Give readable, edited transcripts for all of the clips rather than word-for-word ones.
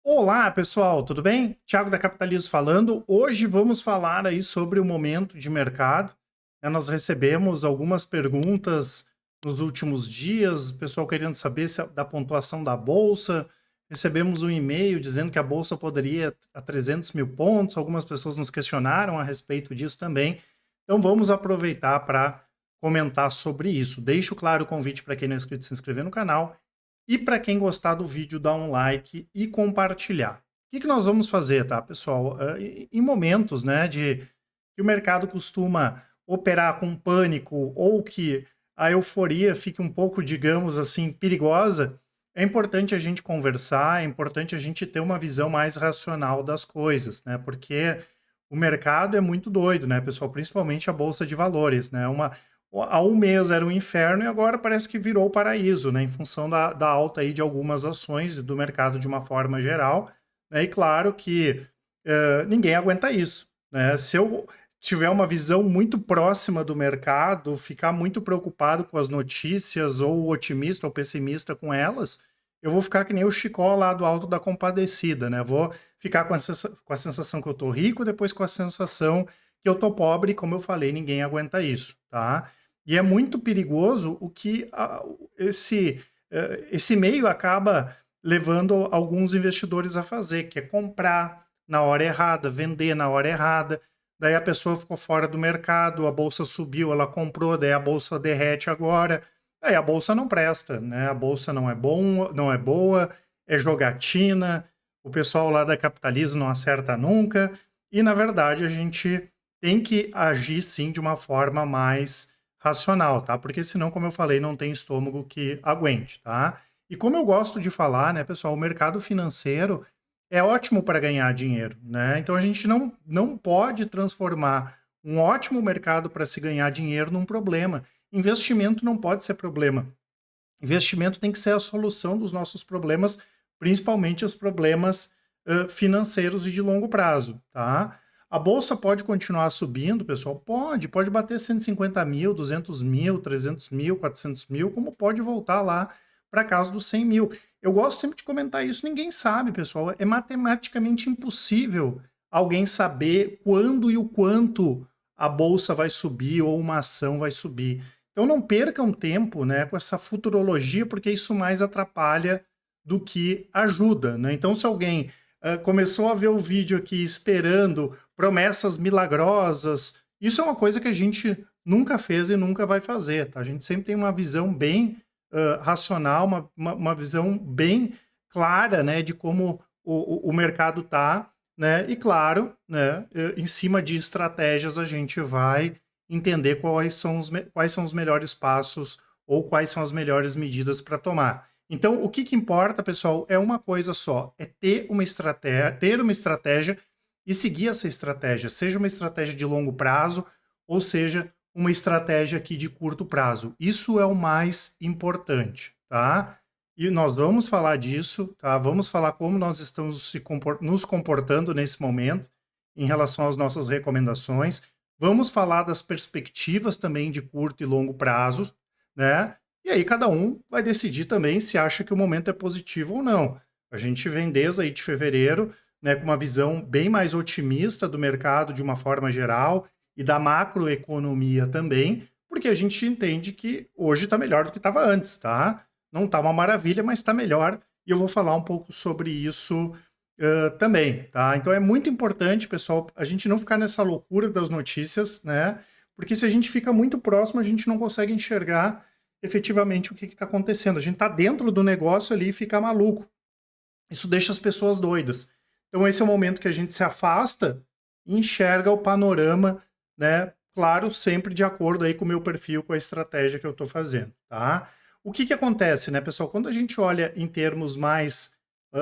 Olá, pessoal, tudo bem? Thiago da Capitalismo falando. Hoje vamos falar aí sobre o momento de mercado. Nós recebemos algumas perguntas nos últimos dias, o pessoal querendo saber da pontuação da Bolsa. Recebemos um e-mail dizendo que a Bolsa poderia ir a 300 mil pontos. Algumas pessoas nos questionaram a respeito disso também. Então vamos aproveitar para comentar sobre isso. Deixo claro o convite para quem não é inscrito se inscrever no canal. E para quem gostar do vídeo, dar um like e compartilhar. O que nós vamos fazer, tá, pessoal? Em momentos, né, de que o mercado costuma operar com pânico ou que a euforia fique um pouco, digamos assim, perigosa, é importante a gente conversar, é importante a gente ter uma visão mais racional das coisas, né? Porque o mercado é muito doido, né, pessoal? Principalmente a bolsa de valores, né? Há um mês era um inferno e agora parece que virou o paraíso, né? Em função da alta aí de algumas ações do mercado de uma forma geral, né? E claro que ninguém aguenta isso, né? Se eu tiver uma visão muito próxima do mercado, ficar muito preocupado com as notícias, ou otimista ou pessimista com elas, eu vou ficar que nem o Chicó lá do Alto da Compadecida, né? Vou ficar com a sensação que eu tô rico, depois com a sensação que eu tô pobre, e como eu falei, ninguém aguenta isso, tá? E é muito perigoso o que esse meio acaba levando alguns investidores a fazer, que é comprar na hora errada, vender na hora errada, daí a pessoa ficou fora do mercado, a bolsa subiu, ela comprou, daí a bolsa derrete agora, aí a bolsa não presta, né? A bolsa não é bom, não é boa, é jogatina, o pessoal lá da Capitalismo não acerta nunca, e na verdade a gente tem que agir sim de uma forma mais racional, tá? Porque senão, como eu falei, não tem estômago que aguente, tá? E como eu gosto de falar, né, pessoal, o mercado financeiro é ótimo para ganhar dinheiro, né? Então a gente não pode transformar um ótimo mercado para se ganhar dinheiro num problema. Investimento não pode ser problema. Investimento tem que ser a solução dos nossos problemas, principalmente os problemas financeiros e de longo prazo, tá? A bolsa pode continuar subindo, pessoal? Pode bater 150 mil, 200 mil, 300 mil, 400 mil, como pode voltar lá para casa dos 100 mil. Eu gosto sempre de comentar isso, ninguém sabe, pessoal. É matematicamente impossível alguém saber quando e o quanto a bolsa vai subir ou uma ação vai subir. Então não percam tempo, né, com essa futurologia, porque isso mais atrapalha do que ajuda, né? Então se alguém começou a ver o vídeo aqui esperando promessas milagrosas, isso é uma coisa que a gente nunca fez e nunca vai fazer, tá? A gente sempre tem uma visão bem racional, uma visão bem clara, né, de como o mercado tá, né? E claro, né, em cima de estratégias a gente vai entender quais são os melhores passos ou quais são as melhores medidas para tomar. Então, o que importa, pessoal, é uma coisa só: é ter uma estratégia e seguir essa estratégia, seja uma estratégia de longo prazo ou seja uma estratégia aqui de curto prazo. Isso é o mais importante, tá? E nós vamos falar disso, tá? Vamos falar como nós estamos nos comportando nesse momento em relação às nossas recomendações. Vamos falar das perspectivas também de curto e longo prazo, né? E aí cada um vai decidir também se acha que o momento é positivo ou não. A gente vem desde aí de fevereiro, né, com uma visão bem mais otimista do mercado de uma forma geral e da macroeconomia também, porque a gente entende que hoje está melhor do que estava antes, tá? Não está uma maravilha, mas está melhor. E eu vou falar um pouco sobre isso também, tá? Então é muito importante, pessoal, a gente não ficar nessa loucura das notícias, né? Porque se a gente fica muito próximo, a gente não consegue enxergar efetivamente o que está acontecendo. A gente está dentro do negócio ali e fica maluco. Isso deixa as pessoas doidas. Então esse é o momento que a gente se afasta e enxerga o panorama, né? Claro, sempre de acordo aí com o meu perfil, com a estratégia que eu estou fazendo, tá? O que acontece, né, pessoal? Quando a gente olha em termos mais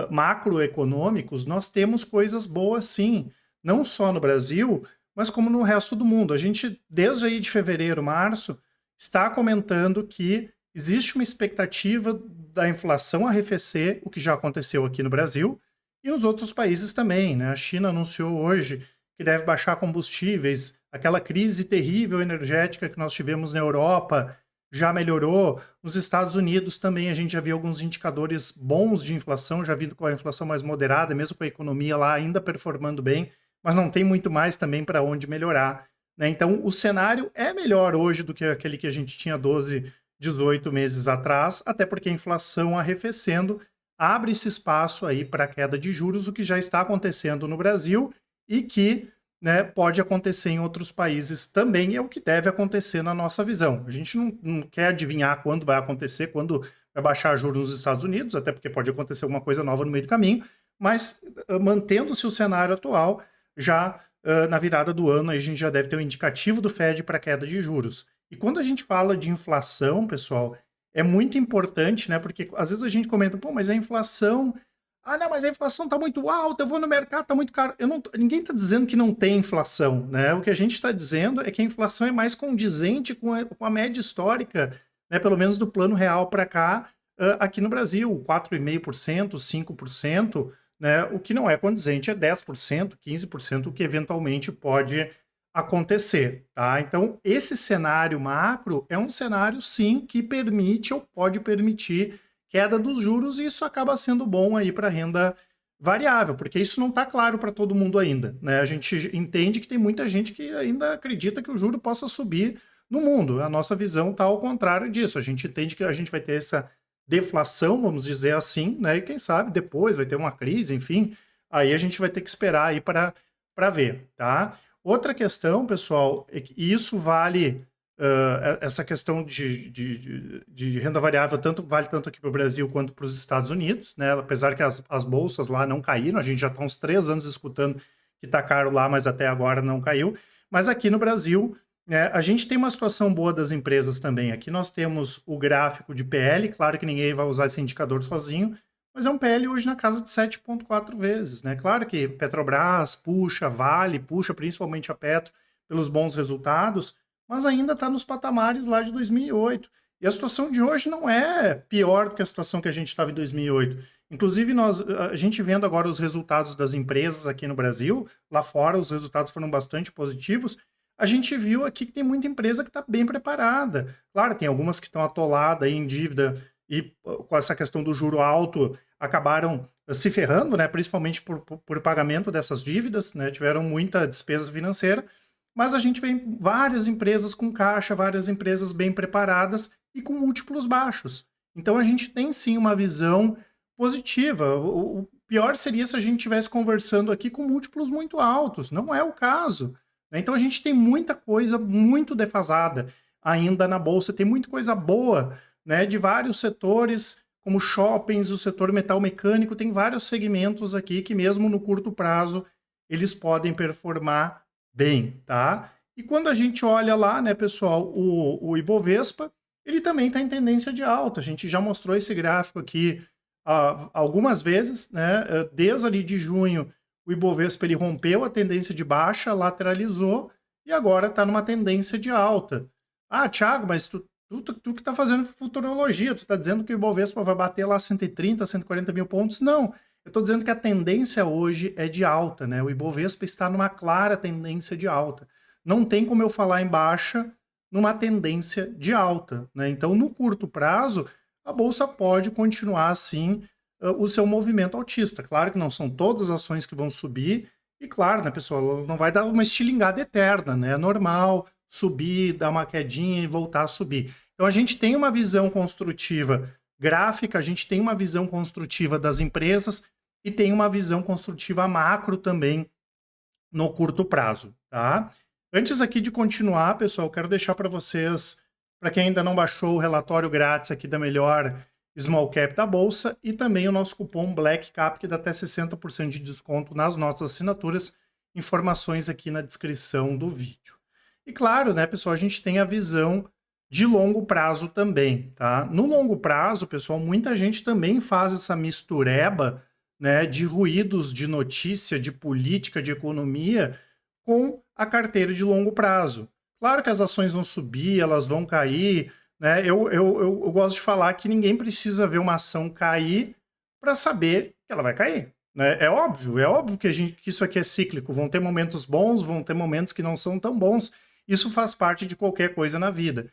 macroeconômicos, nós temos coisas boas sim, não só no Brasil, mas como no resto do mundo. A gente, desde aí de fevereiro, março, está comentando que existe uma expectativa da inflação arrefecer, o que já aconteceu aqui no Brasil, e nos outros países também, né? A China anunciou hoje que deve baixar combustíveis, aquela crise terrível energética que nós tivemos na Europa já melhorou. Nos Estados Unidos também a gente já viu alguns indicadores bons de inflação, já vindo com a inflação mais moderada, mesmo com a economia lá ainda performando bem, mas não tem muito mais também para onde melhorar, né? Então, o cenário é melhor hoje do que aquele que a gente tinha 12, 18 meses atrás, até porque a inflação arrefecendo abre esse espaço aí para a queda de juros, o que já está acontecendo no Brasil e que, né, pode acontecer em outros países também, é o que deve acontecer na nossa visão. A gente não quer adivinhar quando vai acontecer, quando vai baixar juros nos Estados Unidos, até porque pode acontecer alguma coisa nova no meio do caminho, mas mantendo-se o cenário atual, já na virada do ano, aí a gente já deve ter um indicativo do Fed para queda de juros. E quando a gente fala de inflação, pessoal, é muito importante, né? Porque às vezes a gente comenta, pô, mas a inflação. Ah, não, mas a inflação está muito alta, eu vou no mercado, está muito caro. Ninguém está dizendo que não tem inflação, né? O que a gente está dizendo é que a inflação é mais condizente com a média histórica, né? Pelo menos do plano real para cá, aqui no Brasil, 4,5%, 5%, né? O que não é condizente é 10%, 15%, o que eventualmente pode acontecer, tá? Então, esse cenário macro é um cenário, sim, que permite ou pode permitir queda dos juros e isso acaba sendo bom aí para renda variável, porque isso não está claro para todo mundo ainda, né? A gente entende que tem muita gente que ainda acredita que o juro possa subir no mundo. A nossa visão está ao contrário disso. A gente entende que a gente vai ter essa deflação, vamos dizer assim, né? E quem sabe depois vai ter uma crise, enfim, aí a gente vai ter que esperar aí para ver, tá? Outra questão, pessoal, e isso vale, essa questão de renda variável vale tanto aqui para o Brasil quanto para os Estados Unidos, né? Apesar que as bolsas lá não caíram, a gente já está uns 3 anos escutando que está caro lá, mas até agora não caiu. Mas aqui no Brasil, né, a gente tem uma situação boa das empresas também. Aqui nós temos o gráfico de PL, claro que ninguém vai usar esse indicador sozinho, mas é um PL hoje na casa de 7,4 vezes, né? Claro que Petrobras puxa, Vale puxa, principalmente a Petro, pelos bons resultados, mas ainda está nos patamares lá de 2008. E a situação de hoje não é pior do que a situação que a gente estava em 2008. Inclusive, a gente vendo agora os resultados das empresas aqui no Brasil, lá fora os resultados foram bastante positivos, a gente viu aqui que tem muita empresa que está bem preparada. Claro, tem algumas que estão atoladas em dívida e com essa questão do juro alto acabaram se ferrando, né, principalmente por pagamento dessas dívidas, né, tiveram muita despesa financeira, mas a gente vê várias empresas com caixa, várias empresas bem preparadas e com múltiplos baixos. Então a gente tem sim uma visão positiva. O pior seria se a gente estivesse conversando aqui com múltiplos muito altos. Não é o caso, né? Então a gente tem muita coisa muito defasada ainda na bolsa, tem muita coisa boa, né, de vários setores, como shoppings, o setor metal mecânico, tem vários segmentos aqui que mesmo no curto prazo eles podem performar bem, tá? E quando a gente olha lá, né, pessoal, o Ibovespa, ele também está em tendência de alta. A gente já mostrou esse gráfico aqui algumas vezes, né? Desde ali de junho, o Ibovespa ele rompeu a tendência de baixa, lateralizou e agora está numa tendência de alta. Ah, Thiago, mas tu que está fazendo futurologia, tu está dizendo que o Ibovespa vai bater lá 130, 140 mil pontos? Não, eu estou dizendo que a tendência hoje é de alta, né? O Ibovespa está numa clara tendência de alta. Não tem como eu falar em baixa numa tendência de alta, né? Então, no curto prazo, a Bolsa pode continuar assim o seu movimento altista. Claro que não são todas as ações que vão subir, e claro, né, pessoal, ela não vai dar uma estilingada eterna, né? É normal subir, dar uma quedinha e voltar a subir. Então a gente tem uma visão construtiva gráfica, a gente tem uma visão construtiva das empresas e tem uma visão construtiva macro também no curto prazo, tá? Antes aqui de continuar, pessoal, quero deixar para vocês, para quem ainda não baixou o relatório grátis aqui da melhor small cap da Bolsa e também o nosso cupom Black Cap que dá até 60% de desconto nas nossas assinaturas, informações aqui na descrição do vídeo. E claro, né, pessoal, a gente tem a visão de longo prazo também, tá? No longo prazo, pessoal, muita gente também faz essa mistureba, né, de ruídos de notícia, de política, de economia, com a carteira de longo prazo. Claro que as ações vão subir, elas vão cair, né? Eu gosto de falar que ninguém precisa ver uma ação cair para saber que ela vai cair. Né? É óbvio que isso aqui é cíclico. Vão ter momentos bons, vão ter momentos que não são tão bons. Isso faz parte de qualquer coisa na vida.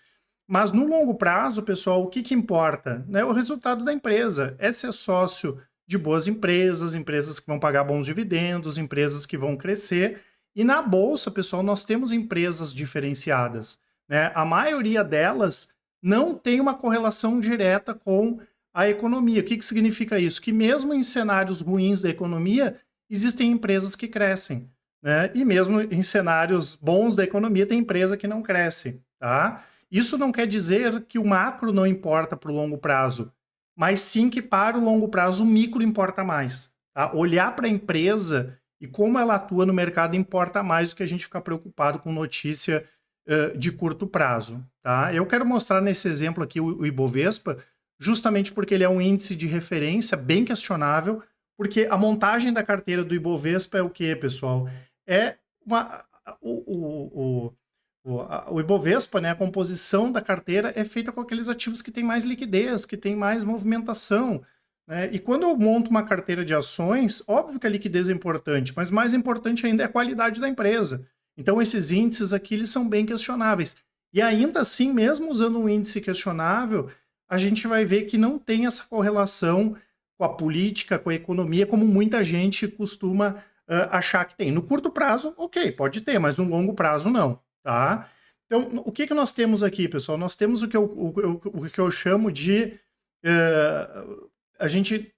Mas no longo prazo, pessoal, o que que importa? Né? O resultado da empresa. É ser sócio de boas empresas, empresas que vão pagar bons dividendos, empresas que vão crescer. E na bolsa, pessoal, nós temos empresas diferenciadas, né? A maioria delas não tem uma correlação direta com a economia. O que que significa isso? Que mesmo em cenários ruins da economia, existem empresas que crescem, né? E mesmo em cenários bons da economia, tem empresa que não cresce, tá? Isso não quer dizer que o macro não importa para o longo prazo, mas sim que para o longo prazo o micro importa mais. Tá? Olhar para a empresa e como ela atua no mercado importa mais do que a gente ficar preocupado com notícia de curto prazo. Tá? Eu quero mostrar nesse exemplo aqui o Ibovespa, justamente porque ele é um índice de referência bem questionável, porque a montagem da carteira do Ibovespa é o que, pessoal? É uma, o Ibovespa, né, a composição da carteira é feita com aqueles ativos que têm mais liquidez, que têm mais movimentação. Né? E quando eu monto uma carteira de ações, óbvio que a liquidez é importante, mas mais importante ainda é a qualidade da empresa. Então esses índices aqui eles são bem questionáveis. E ainda assim, mesmo usando um índice questionável, a gente vai ver que não tem essa correlação com a política, com a economia, como muita gente costuma achar que tem. No curto prazo, ok, pode ter, mas no longo prazo não. Tá? Então, o que, que nós temos aqui, pessoal? Nós temos o que eu chamo de... a gente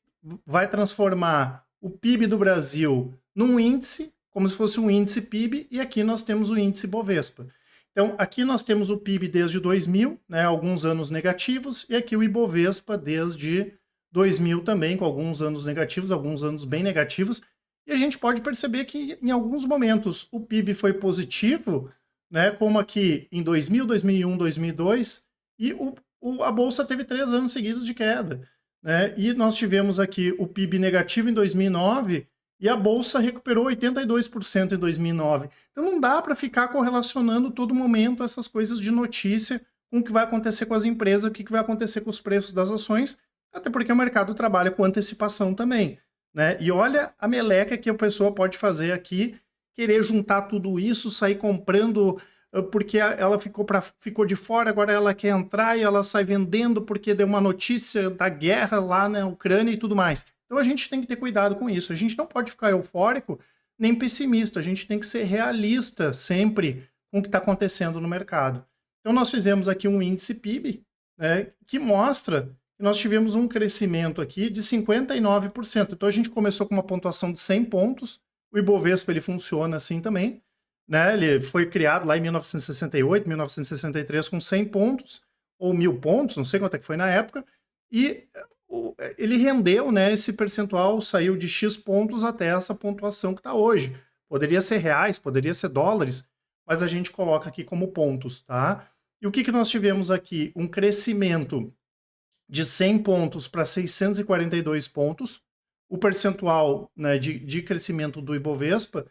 vai transformar o PIB do Brasil num índice, como se fosse um índice PIB, e aqui nós temos o índice Bovespa. Então, aqui nós temos o PIB desde 2000, né, alguns anos negativos, e aqui o Ibovespa desde 2000 também, com alguns anos negativos, alguns anos bem negativos, e a gente pode perceber que em alguns momentos o PIB foi positivo, né, como aqui em 2000, 2001, 2002, e a Bolsa teve 3 anos seguidos de queda. Né? E nós tivemos aqui o PIB negativo em 2009 e a Bolsa recuperou 82% em 2009. Então não dá para ficar correlacionando todo momento essas coisas de notícia com o que vai acontecer com as empresas, o que vai acontecer com os preços das ações, até porque o mercado trabalha com antecipação também. Né? E olha a meleca que a pessoa pode fazer aqui, querer juntar tudo isso, sair comprando porque ela ficou de fora, agora ela quer entrar e ela sai vendendo porque deu uma notícia da guerra lá na Ucrânia e tudo mais. Então a gente tem que ter cuidado com isso. A gente não pode ficar eufórico nem pessimista. A gente tem que ser realista sempre com o que está acontecendo no mercado. Então nós fizemos aqui um índice PIB, né, que mostra que nós tivemos um crescimento aqui de 59%. Então a gente começou com uma pontuação de 100 pontos. O Ibovespa ele funciona assim também. Né? Ele foi criado lá em 1968, 1963 com 100 pontos, ou 1.000 pontos, não sei quanto é que foi na época, e ele rendeu, né, esse percentual saiu de X pontos até essa pontuação que está hoje. Poderia ser reais, poderia ser dólares, mas a gente coloca aqui como pontos. Tá? E o que, que nós tivemos aqui? Um crescimento de 100 pontos para 642 pontos, o percentual, né, de crescimento do Ibovespa,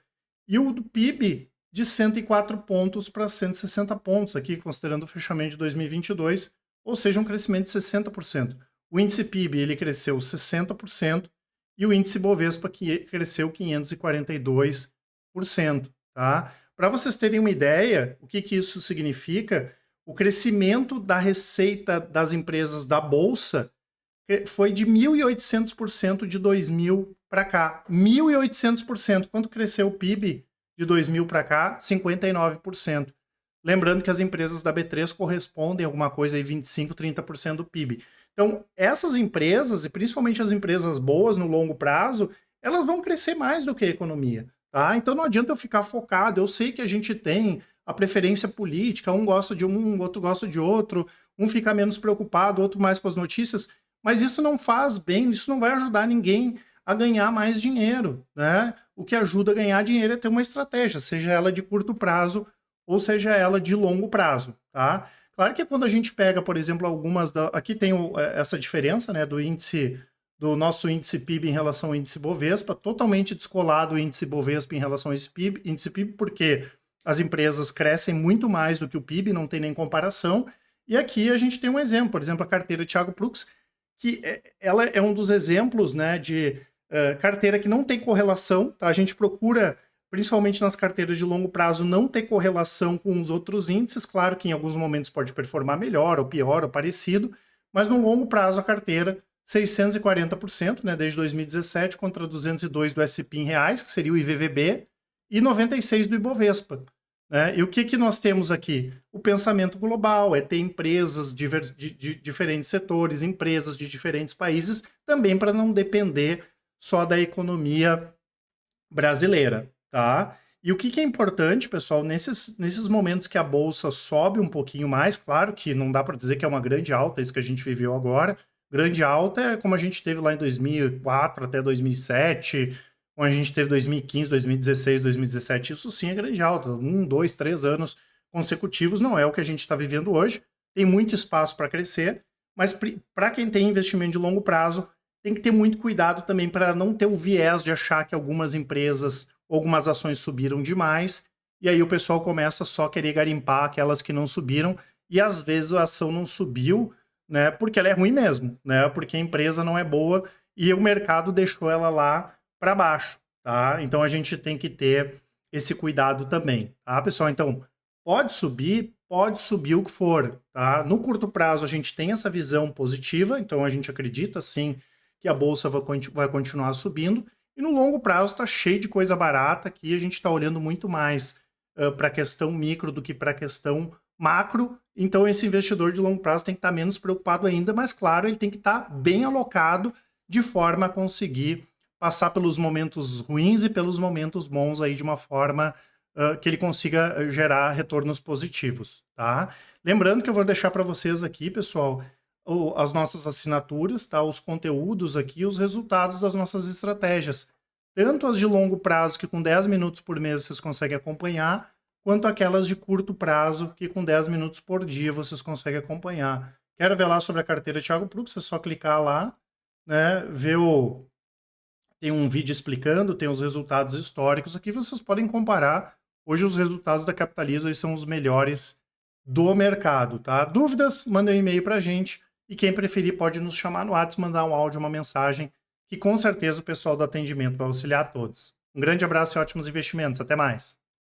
e o do PIB de 104 pontos para 160 pontos, aqui considerando o fechamento de 2022, ou seja, um crescimento de 60%. O índice PIB ele cresceu 60% e o índice Bovespa que cresceu 542%. Tá? Para vocês terem uma ideia, o que, que isso significa, o crescimento da receita das empresas da Bolsa foi de 1.800% de 2000 para cá. 1.800%. Quanto cresceu o PIB de 2000 para cá? 59%. Lembrando que as empresas da B3 correspondem a alguma coisa aí 25, 30% do PIB. Então, essas empresas, e principalmente as empresas boas no longo prazo, elas vão crescer mais do que a economia. Tá? Então não adianta eu ficar focado. Eu sei que a gente tem a preferência política, um gosta de um, outro gosta de outro, um fica menos preocupado, outro mais com as notícias, mas isso não faz bem, isso não vai ajudar ninguém a ganhar mais dinheiro, né? O que ajuda a ganhar dinheiro é ter uma estratégia, seja ela de curto prazo ou seja ela de longo prazo, tá? Claro que quando a gente pega, por exemplo, aqui tem essa diferença, né, do nosso índice PIB em relação ao índice Bovespa, totalmente descolado o índice Bovespa em relação ao índice PIB, porque as empresas crescem muito mais do que o PIB, não tem nem comparação. E aqui a gente tem um exemplo, por exemplo, a carteira Thiago Prux, que ela é um dos exemplos, né, de carteira que não tem correlação, tá? A gente procura principalmente nas carteiras de longo prazo, não ter correlação com os outros índices. Claro que em alguns momentos pode performar melhor, ou pior, ou parecido, mas no longo prazo a carteira 640%, né, desde 2017, contra 202 do S&P em reais, que seria o IVVB, e 96 do Ibovespa. Né? E o que nós temos aqui? O pensamento global, é ter empresas de diferentes setores, empresas de diferentes países, também para não depender só da economia brasileira, tá? E o que é importante, pessoal, nesses momentos que a bolsa sobe um pouquinho mais, claro que não dá para dizer que é uma grande alta, isso que a gente viveu agora. Grande alta é como a gente teve lá em 2004 até 2007, como a gente teve 2015, 2016, 2017. Isso sim é grande alta. 1, 2, 3 anos consecutivos não é o que a gente está vivendo hoje. Tem muito espaço para crescer, mas para quem tem investimento de longo prazo, tem que ter muito cuidado também para não ter o viés de achar que algumas empresas, algumas ações subiram demais, e aí o pessoal começa só a querer garimpar aquelas que não subiram, e às vezes a ação não subiu, né, porque ela é ruim mesmo, né, porque a empresa não é boa e o mercado deixou ela lá para baixo, tá? Então a gente tem que ter esse cuidado também, tá, pessoal? Então, pode subir o que for, tá? No curto prazo a gente tem essa visão positiva, então a gente acredita sim que a bolsa vai continuar subindo, e no longo prazo está cheio de coisa barata, aqui a gente está olhando muito mais para a questão micro do que para a questão macro, então esse investidor de longo prazo tem que estar menos preocupado ainda, mas claro, ele tem que estar bem alocado de forma a conseguir passar pelos momentos ruins e pelos momentos bons aí de uma forma que ele consiga gerar retornos positivos, tá? Lembrando que eu vou deixar para vocês aqui, pessoal, as nossas assinaturas, tá? Os conteúdos aqui, os resultados das nossas estratégias. Tanto as de longo prazo, que com 10 minutos por mês vocês conseguem acompanhar, quanto aquelas de curto prazo, que com 10 minutos por dia vocês conseguem acompanhar. Quero ver lá sobre a carteira Thiago Prux, é só clicar lá, né? Tem um vídeo explicando, tem os resultados históricos aqui, vocês podem comparar. Hoje os resultados da Capitaliza são os melhores do mercado, tá? Dúvidas? Mandem um e-mail para a gente. E quem preferir pode nos chamar no WhatsApp, mandar um áudio, uma mensagem, que com certeza o pessoal do atendimento vai auxiliar a todos. Um grande abraço e ótimos investimentos. Até mais.